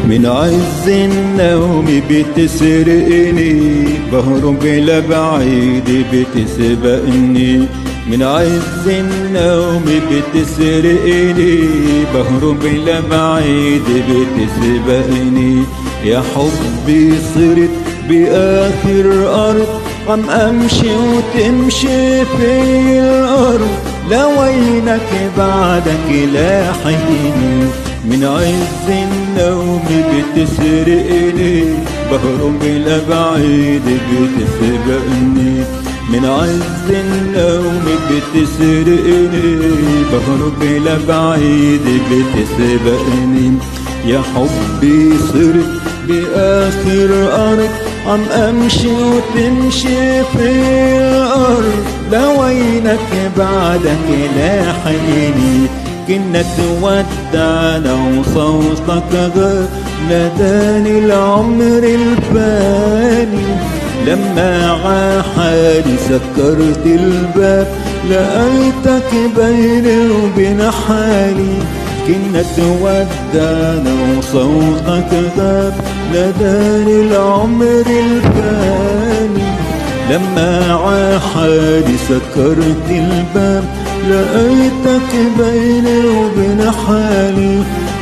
من عز النوم بتسرقني، بهرب إلى بعيد بتسبقني. من عز النوم بتسرقني، بهرب إلى بعيد بتسبقني. يا حبي صرت بآخر أرض، عم أمشي وتمشي في الأرض، لوينك بعدك لاحقني. من عز النوم بتسرقني، بهرب إلى بعيد بتسبقني. من عز النوم بتسرقني، بهرب إلى بعيد بتسبقني. يا حبي صرت بآخر أرض، عم أمشي وتمشي في الأرض، لوينك بعدك لاحقني. كنا تودعنا وصوتك غاب، ناداني العمر الفاني. لما عحالي سكرت الباب، لقيتك بيني وبين حالي. كنا تودعنا وصوتك غاب، ناداني العمر الفاني. لما عحالي سكرت الباب، لقيتك بيني وبين حالي.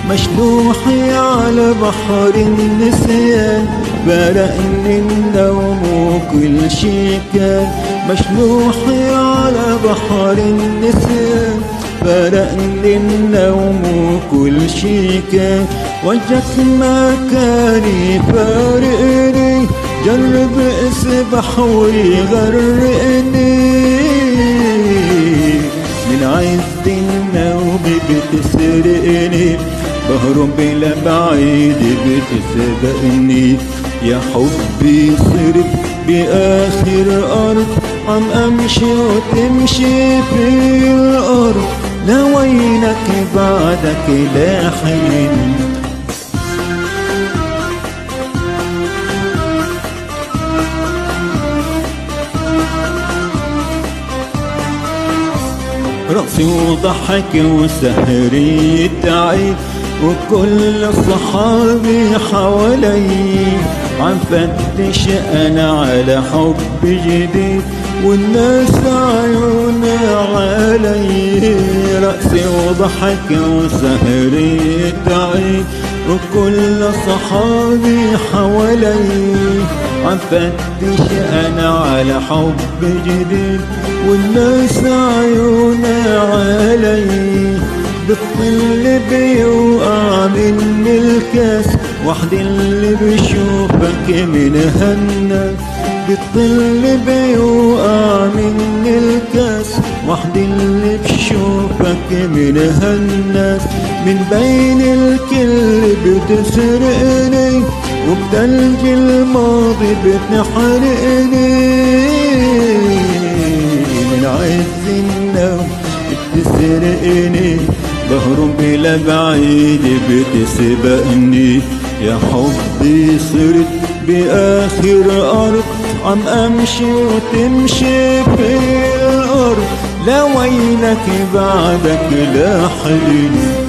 مشلوحي على بحر النسيان، فرقني النوم وكل شي كان. مشلوحي على بحر النسيان، فرقني النوم وكل شي كان. وجهك ما كان يفارقني، جرب اسبح ويغرقني. من عز النوم بتسرقني، بهرب إلى بعيد بتسبقني. يا حبي صرت بآخر أرض، عم أمشي وتمشي في الأرض، لوينك بعدك لاحقني. رقصي وضحك وسهري تعيد، وكل صحابي حوالي. عم فتش أنا على حب جديد، والناس عيونها علي. رقصي وضحك وسهري تعيد، وكل صحابي حوالي. عم فتش أنا على حب جديد، والناس عيونها علي. بتطل بيوقع من الكاس، وحدي اللي بشوفك من هالناس. بتطل بيوقع من الكاس، وحدي اللي بشوفك من هالناس. من بين الكل بتسرقني، وبتلج الماضي بتحرقني. من عز النوم بتسرقني، بهرب إلى بعيد بتسبقني. يا حبي صرت بآخر أرض، عم أمشي وتمشي في الأرض، لوينك بعدك لاحقني.